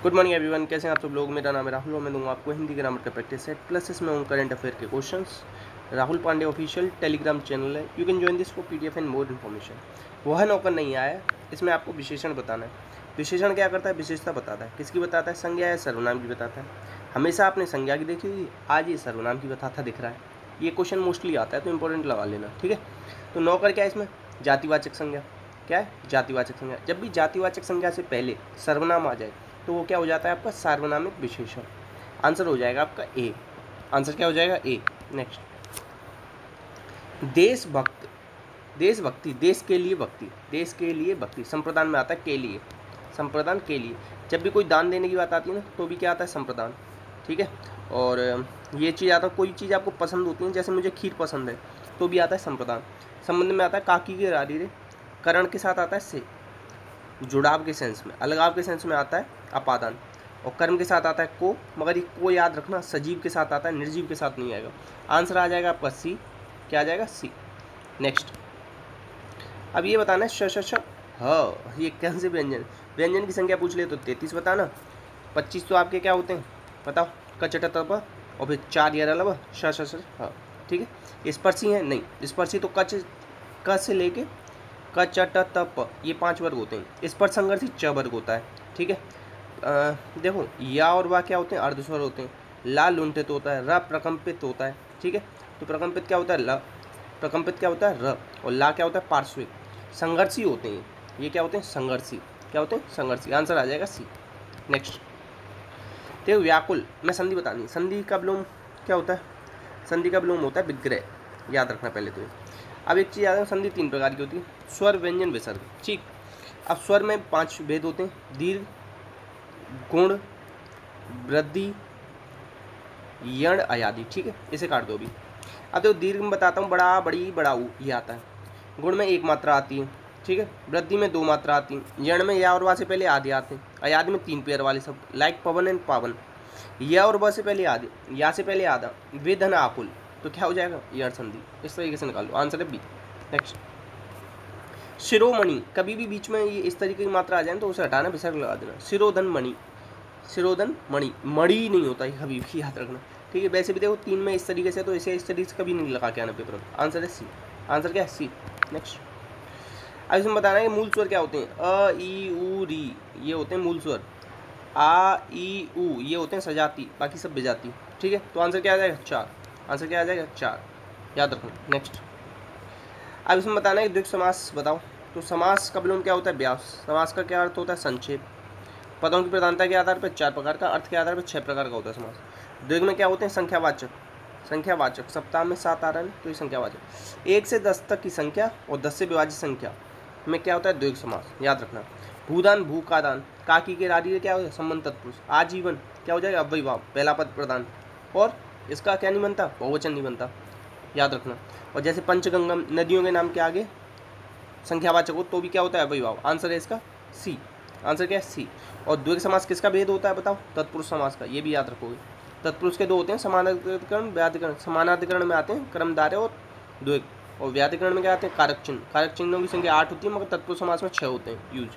Good morning everyone, कैसे हैं आप सब लोग। मेरा नाम है राहुल और मैं दूंगा आपको हिंदी ग्रामर का प्रैक्टिस सेट प्लस इसमें उन करंट अफेयर के questions. Rahul Pandey official Telegram channel है, you can join this for PDF and more information. वह नौकर नहीं आया है, इसमें आपको विशेषण बताना है। विशेषण क्या करता है? विशेषता बताता है। किसकी बताता है? संज्ञा या सर्वनाम की बताता है। हमेशा आपने संज्ञा की देखी हुई, आज ये सर्वनाम की बताता दिख रहा है। ये क्वेश्चन मोस्टली आता है तो इंपॉर्टेंट लगा लेना, ठीक है। तो नौकर क्या है इसमें? जातिवाचक संज्ञा। क्या है? जातिवाचक संज्ञा। जब भी जातिवाचक संज्ञा से पहले सर्वनाम आ जाए तो वो क्या हो जाता है? आपका सार्वनामिक विशेषण। आंसर हो जाएगा आपका ए। आंसर क्या हो जाएगा? ए। नेक्स्ट, देशभक्त, देशभक्ति, देश के लिए भक्ति, देश के लिए भक्ति। संप्रदान में आता है के लिए, संप्रदान के लिए। जब भी कोई दान देने की बात आती है ना तो भी क्या आता है? संप्रदान, ठीक है। और ये चीज़ आता है, कोई चीज़ आपको पसंद होती है, जैसे मुझे खीर पसंद है तो भी आता है संप्रदान। संबंध में आता है काकी के रारी रे। करण के साथ आता है से, जुड़ाव के सेंस में, अलगाव के सेंस में आता है अपादान। और कर्म के साथ आता है को, मगर ये को याद रखना सजीव के साथ आता है, निर्जीव के साथ नहीं आएगा। आंसर आ जाएगा आपका सी। क्या आ जाएगा? सी। नेक्स्ट, अब ये बताना है श हाँ, ये कौन से व्यंजन, व्यंजन की संख्या पूछ ले तो 33 बताना। 25 तो आपके क्या होते हैं बताओ? कचट तप और फिर 4 यर अलब श हाँ, ठीक है। स्पर्शी हैं? नहीं, स्पर्शी तो कच, क से लेके क च ट त प, ये 5 वर्ग होते हैं। स्पर्श संघर्षी च वर्ग होता है, ठीक है। देखो या और वा क्या होते हैं? अर्धस्वर होते हैं। ला लुंठित होता है, र प्रकंपित होता है, ठीक है। तो प्रकंपित क्या होता है? ल। प्रकंपित क्या होता है? र। और ला क्या होता है? पार्श्विक। संघर्षी होते हैं ये, क्या होते हैं? संघर्षी। क्या होते हैं? संघर्षी। आंसर आ जाएगा सी। नेक्स्ट, देखो व्याकुल में संधि बतानी। संधि का विलोम क्या होता है? संधि का विलोम होता है विग्रह, याद रखना पहले तो। अब एक चीज़ याद है, संधि 3 प्रकार की होती है। स्वर, व्यंजन, विसर्ग, ठीक। अब स्वर में 5 भेद होते हैं। दीर्घ, गुण, वृद्धि, यण, अयादि, ठीक है। इसे काट दो अभी। अब देखो दीर्घ में बताता हूँ, बड़ा, बड़ी, बड़ाऊ, ये आता है। गुण में 1 मात्रा आती है, ठीक है। वृद्धि में 2 मात्रा आती है। यण में या और वा से पहले आदि आते हैं। अयादि में 3 पेयर वाले शब्द, लाइक पवन एंड पावन। या और व से पहले आदि, या से पहले आधा, वे धन आकुल, तो क्या हो जाएगा? यण संधि। इस तरीके से निकाल लो, आंसर है बी। नेक्स्ट, शिरोमणि, कभी भी बीच में ये इस तरीके की मात्रा आ जाए तो उसे हटाना, विसर्ग लगा देना। शिरोधन मणि, शिरोधन मणि, मणि नहीं होता है कभी भी, याद रखना, ठीक है। वैसे भी देखो 3 में इस तरीके से, तो इसे इस तरीके से कभी नहीं लगा के आना पेपर में। आंसर है सी। आंसर क्या है? सी। नेक्स्ट, अब इसमें बताना है कि मूल स्वर क्या होते हैं। अ ई उ री, ये होते हैं मूल स्वर। आ ई उ, ये होते हैं सजाती, बाकी सब बेजाती, ठीक है। तो आंसर क्या आ जाएगा? 4। आंसर क्या आ जाएगा? 4, याद रखना। नेक्स्ट, अब इसमें बताना है कि द्विग समास बताओ। तो समास का विलोम क्या होता है? व्यास। समास का क्या अर्थ होता है? संक्षेप। पदों की प्रधानता के आधार पर 4 प्रकार का, अर्थ के आधार पर 6 प्रकार का होता है समास। द्विग में क्या होते हैं? संख्यावाचक, संख्यावाचक। सप्ताह में 7 आ रहा है तो ये संख्यावाचक। 1 से 10 तक की संख्या और 10 से विभाजित संख्या में क्या होता है? द्विग समास, याद रखना। भूदान, भू का दान, काकी के रारी क्या होता है? संबंध तत्पुरुष। आजीवन क्या हो जाएगा? अव्ययी भाव, पहला पद प्रधान। और इसका क्या नहीं बनता? बहुवचन नहीं बनता, याद रखना। और जैसे पंचगंगम, नदियों के नाम के आगे संख्यावाचक हो तो भी क्या होता है? अव्ययी भाव। आंसर है इसका सी। आंसर क्या है? सी। और द्विग समास किसका भेद होता है बताओ? तत्पुरुष समास का, ये भी याद रखोगे। तत्पुरुष के 2 होते हैं, समानाधिकरण, व्याधिकरण। समानाधिकरण में आते हैं क्रमधारय और द्विग, और व्याधिकरण में क्या आते हैं? कारक चिन्ह। कारक चिन्हों की संख्या 8 होती है, मगर तत्पुरुष समास में 6 होते हैं यूज।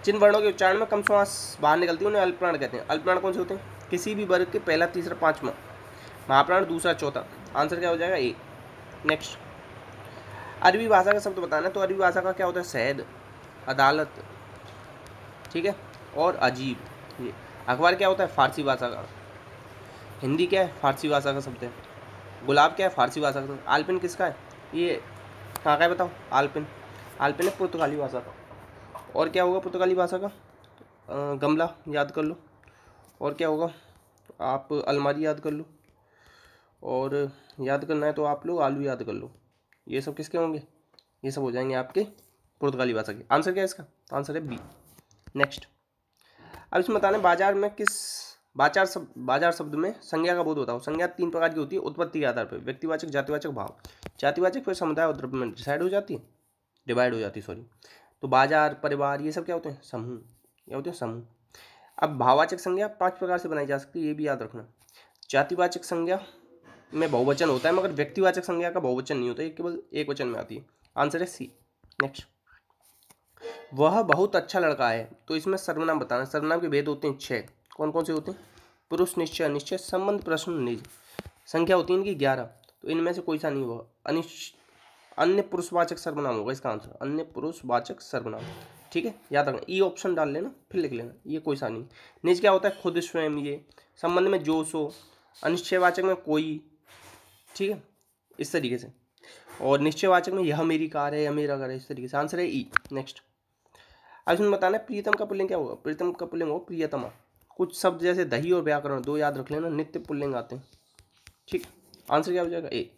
जिन वर्णों के उच्चारण में कम श्वास बाहर निकलती है उन्हें अल्पप्राण कहते हैं। अल्पप्राण कौन से होते हैं? किसी भी वर्ग के पहला, तीसरा, पांचवा, महाप्राण दूसरा, चौथा। आंसर क्या हो जाएगा? ए। नेक्स्ट, अरबी भाषा का शब्द बताना है। तो अरबी भाषा का क्या होता है? शहद, अदालत, ठीक है, और अजीब। ये अखबार क्या होता है? फारसी भाषा का। हिंदी क्या है? फारसी भाषा का शब्द है। गुलाब क्या है? फारसी भाषा का शब्द। आलपिन किसका है? ये कहाँ का है बताओ? आलपिन, आलपिन है पुर्तगाली भाषा का। और क्या होगा पुर्तगाली भाषा का? गमला याद कर लो। और क्या होगा? आप अलमारी याद कर लो। और याद करना है तो आप लोग आलू याद कर लो। ये सब किसके होंगे? ये सब हो जाएंगे आपके पुर्तगाली भाषा के। आंसर क्या है इसका? आंसर है बी। नेक्स्ट, अब इसमें बताना है बाजार में किस, बाजार शब्द में संज्ञा का बोध होता है। संज्ञा 3 प्रकार की होती है उत्पत्ति के आधार पर। व्यक्तिवाचक, जातिवाचक, भाव। जातिवाचक फिर समुदाय और द्रव्य में डिसाइड हो जाती है, डिवाइड हो जाती है, सॉरी। तो बाजार, परिवार, ये सब क्या होते हैं? समूह, क्या होते हैं? समूह। अब भाववाचक संज्ञा 5 प्रकार से बनाई जा सकती है, ये भी याद रखना। जातिवाचक संज्ञा में बहुवचन होता है, मगर व्यक्तिवाचक संज्ञा का बहुवचन नहीं होता, ये केवल एक वचन में आती है। आंसर है सी। नेक्स्ट, वह बहुत अच्छा लड़का है। तो इसमें सर्वनाम बताना। सर्वनाम के भेद होते हैं 6। कौन कौन से होते हैं? पुरुष, निश्चय, अनिश्चय, संबंध, प्रश्न, निज। संख्या होती है इनकी 11। तो इनमें से कोई सा नहीं होगा। अन्य पुरुषवाचक सर्वनाम होगा इसका आंसर, अन्य पुरुषवाचक सर्वनाम। ठीक है, याद रखना। ई ऑप्शन डाल लेना, फिर लिख लेना, ये कोई सा नहीं। निज क्या होता है? खुद, स्वयं। ये संबंध में जो सो, अनिश्चयवाचक में कोई। ठीक है, इस तरीके से। और निश्चयवाचक में यह मेरी कार है, यह मेरा घर है, इस तरीके से। आंसर है ई। नेक्स्ट, अब इसमें बताना है प्रियतम का पुल्लिंग क्या होगा। प्रियतम का पुल्लिंग होगा प्रियतमा। कुछ शब्द जैसे दही और व्याकरण 2 याद रख लेना, नित्य पुल्लिंग आते हैं। ठीक, आंसर क्या हो जाएगा? ए।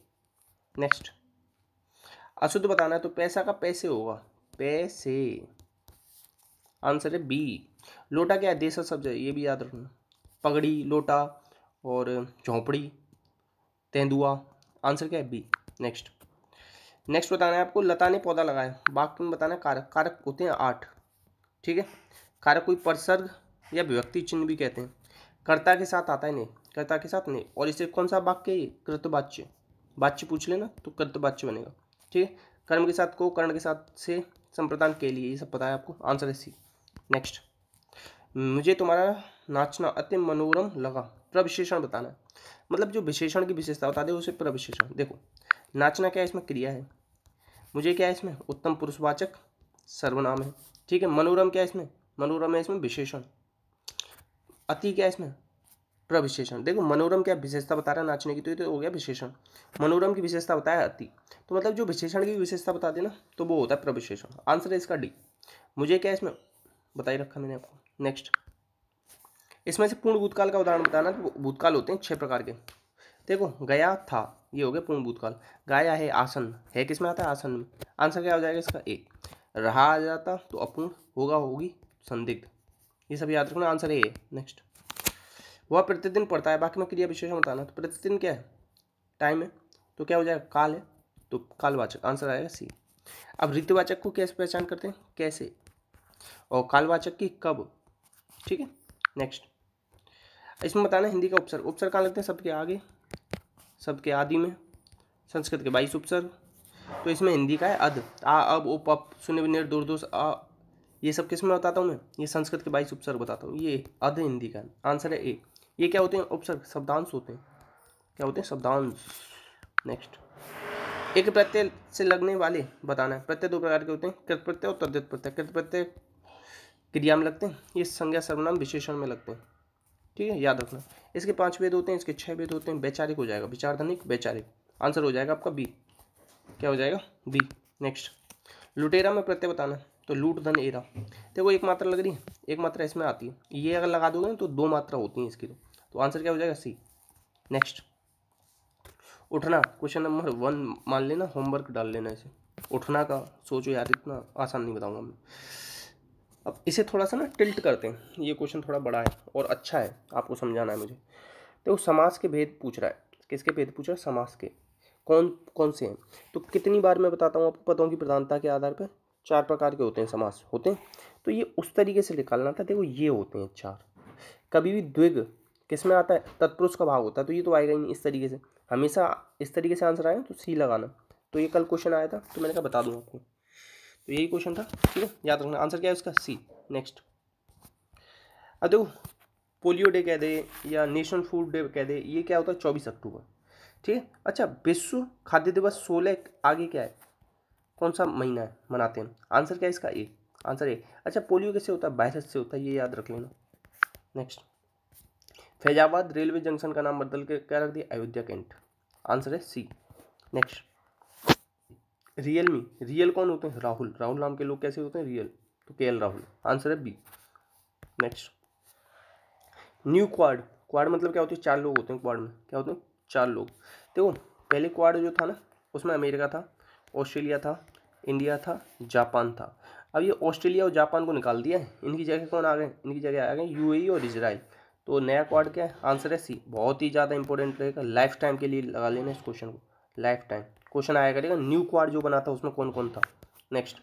नेक्स्ट, अशुद्ध बताना है तो पैसा का पैसे होगा, पैसे। आंसर है बी। लोटा क्या है? देशज शब्द है, ये भी याद रखना। पगड़ी, लोटा और झोंपड़ी, तेंदुआ। आंसर क्या है? बी। नेक्स्ट, नेक्स्ट बताना है आपको लता ने पौधा लगाया। वाक्य में बताना है कारक। कारक होते हैं 8। ठीक है, कारक कोई परसर्ग या विभक्ति चिन्ह भी कहते हैं। कर्ता के साथ आता है नहीं, कर्ता के साथ नहीं। और इसे कौन सा वाक्य है? कृतवाच्य। वाच्य पूछ लेना तो कृतवाच्य बनेगा। ठीक है, कर्म के साथ को, कर्ण के साथ से, संप्रदान के लिए, ये सब पता है आपको। आंसर है सी। नेक्स्ट, मुझे तुम्हारा नाचना अति मनोरम लगा। प्रविशेषण बताना है, मतलब जो विशेषण की विशेषता बता दे उसे प्रविशेषण। देखो, नाचना क्या है? इसमें क्रिया है। मुझे क्या है? इसमें उत्तम पुरुषवाचक सर्वनाम है। ठीक है, मनोरम क्या है? इसमें मनोरम है, इसमें विशेषण। अति क्या है? इसमें प्रविशेषण। देखो, मनोरम क्या विशेषता बता रहा है नाचने की, तो ये तो हो गया विशेषण। मनोरम की विशेषता बताया अति, तो मतलब जो विशेषण की विशेषता बता देना तो वो होता है प्रविशेषण। आंसर है इसका डी। मुझे क्या है इसमें बताई रखा मैंने आपको। नेक्स्ट, इसमें से पूर्ण भूतकाल का उदाहरण बताना। तो भूतकाल होते हैं 6 प्रकार के। देखो, गया था, ये हो गया पूर्ण भूतकाल। गाया है, आसन है, किस में आता है? आसन में। आंसर क्या हो जाएगा इसका? ए। रहा आ जाता तो अपूर्ण, होगा होगी संदिग्ध, ये सब याद रखना। Answer A. नेक्स्ट, वह प्रतिदिन पढ़ता है। बाकी में क्रिया विशेषण बताना। तो प्रतिदिन क्या है? टाइम है, तो क्या हो जाएगा? काल है, तो कालवाचक। आंसर आएगा सी। अब ऋतुवाचक को कैसे पहचान करते हैं? कैसे, और कालवाचक की कब। ठीक है, नेक्स्ट, इसमें बताना हिंदी का उपसर्ग। उपसर्ग कहाँ लगते हैं? सबके आगे, सबके आदि में। संस्कृत के 22 उपसर्ग। तो इसमें हिंदी का है अध, आ, अब, उप, अप, शून्य, विनिर, दूरदोष, आ, ये सब किस में बताता हूँ मैं? ये संस्कृत के 22 उपसर्ग बताता हूँ। ये अध हिंदी का। आंसर है ए। ये क्या होते हैं? उपसर्ग, शब्दांश होते हैं। क्या होते हैं? शब्दांश। नेक्स्ट, एक प्रत्यय से लगने वाले बताना है। प्रत्यय 2 प्रकार के होते हैं, कृत प्रत्यय और तद्धित प्रत्यय। कृत प्रत्यय क्रिया में लगते हैं, ये संज्ञा सर्वनाम विशेषण में लगते हैं। ठीक है, याद रखना। इसके 5 भेद होते हैं, इसके 6 भेद होते हैं। वैचारिक हो जाएगा, विचारधनिक, वैचारिक। आंसर हो जाएगा आपका बी। क्या हो जाएगा? बी। नेक्स्ट, लुटेरा में प्रत्यय बताना। तो लूट, धन, एरा। देखो, एक मात्रा लग रही है, एक मात्रा इसमें आती है। ये अगर लगा दोगे ना तो 2 मात्रा होती है इसकी। तो आंसर क्या हो जाएगा? सी। नेक्स्ट, उठना, क्वेश्चन नंबर 1 मान लेना, होमवर्क डाल लेना इसे। उठना का सोचो यार, इतना आसान नहीं बताऊंगा मैं। अब इसे थोड़ा सा ना टिल्ट करते हैं, ये क्वेश्चन थोड़ा बड़ा है और अच्छा है, आपको समझाना है मुझे। तो समास के भेद पूछ रहा है। किसके भेद पूछ रहा है? समास के। कौन कौन से हैं? तो कितनी बार मैं बताता हूँ आपको, पदों की प्रधानता के आधार पर 4 प्रकार के होते हैं समास होते हैं। तो ये उस तरीके से निकालना था। देखो, ये होते हैं 4। कभी भी द्विग किस में आता है? तत्पुरुष का भाव होता है, तो ये तो आएगा ही नहीं। इस तरीके से हमेशा इस तरीके से आंसर आए तो सी लगाना। तो ये कल क्वेश्चन आया था, तो मैंने कहा बता दूँ आपको। तो यही क्वेश्चन था। ठीक है, याद रखना। आंसर क्या है उसका? सी। नेक्स्ट, अब देखो, पोलियो डे कह दे या नेशनल फूड डे कह दे, ये क्या होता है? 24 अक्टूबर। ठीक है, अच्छा, विश्व खाद्य दिवस 16 आगे क्या है? कौन सा महीना है मनाते हैं? आंसर क्या है इसका? ए। Answer A. अच्छा, पोलियो कैसे होता है? वायरस से होता है, ये याद रख लेना। नेक्स्ट, फैजाबाद रेलवे जंक्शन का नाम बदल के क्या रख दिया? अयोध्या कैंट। आंसर है सी। नेक्स्ट, रियलमी, रियल कौन होते हैं? राहुल। राहुल नाम के लोग कैसे होते हैं? रियल, तो के एल राहुल। आंसर है B. Next, new Quad. Quad मतलब क्या होती है? 4 लोग होते हैं क्वाड में। क्या होते हैं? 4 लोग। देखो, पहले क्वाड जो था ना, उसमें अमेरिका था, ऑस्ट्रेलिया था, इंडिया था, जापान था। अब ये ऑस्ट्रेलिया और जापान को निकाल दिया है, इनकी जगह कौन आ गए? इनकी जगह आ गए यूएई और इजराइल। तो नया क्वाड क्या है? आंसर है सी। बहुत ही ज़्यादा इंपॉर्टेंट रहेगा, लाइफ टाइम के लिए लगा लेना इस क्वेश्चन को। लाइफ टाइम क्वेश्चन आया करेगा, न्यू क्वाड जो बना था उसमें कौन कौन था। नेक्स्ट,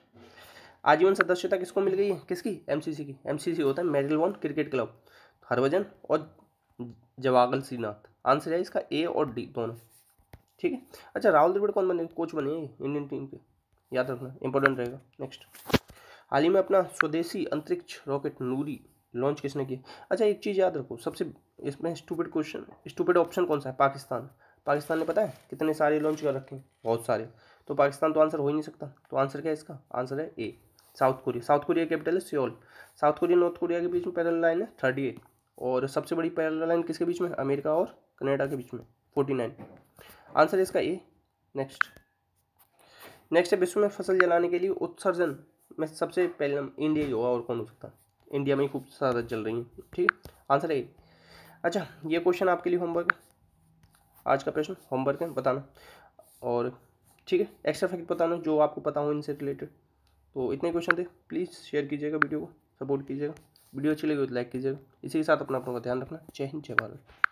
आजीवन सदस्यता किसको मिल गई है? किसकी? एमसीसी की। एमसीसी होता है मेडल क्रिकेट क्लब, हरभजन और जवागल श्रीनाथ। आंसर है इसका ए और डी दोनों। ठीक है, अच्छा, राहुल द्रविड़ कौन बने? कोच बने इंडियन टीम के, याद रखना, इंपॉर्टेंट रहेगा। नेक्स्ट, हाल ही में अपना स्वदेशी अंतरिक्ष रॉकेट नूरी लॉन्च किसने किया? अच्छा, एक चीज़ याद रखो, सबसे इसमें स्टूपिड क्वेश्चन, स्टूपिड ऑप्शन कौन सा है? पाकिस्तान। पाकिस्तान ने पता है कितने सारे लॉन्च कर रखे हैं? बहुत सारे। तो पाकिस्तान तो आंसर हो ही नहीं सकता। तो आंसर क्या है इसका? आंसर है A, South Korea. South Korea capital है Seoul. South Korea North Korea के बीच में पैरेलल लाइन है 38, और सबसे बड़ी पैरेलल लाइन किसके बीच में? अमेरिका और कनाडा के बीच में 49। आंसर है इसका ए। नेक्स्ट है, विश्व में फसल जलाने के लिए उत्सर्जन में सबसे पहले इंडिया ही होगा, और कौन हो सकता? इंडिया में ही खूब ज़्यादा जल रही है। ठीक है, आंसर है ए। अच्छा, ये क्वेश्चन आपके लिए होमवर्क है, आज का प्रश्न होमवर्क है, बताना। और ठीक है, एक्स्ट्रा फैक्ट बताना जो आपको पता हो इनसे रिलेटेड। तो इतने क्वेश्चन थे। प्लीज़ शेयर कीजिएगा, वीडियो को सपोर्ट कीजिएगा। वीडियो अच्छी लगी तो लाइक कीजिएगा। इसी के साथ अपना ध्यान रखना। जय हिंद, जय भारत।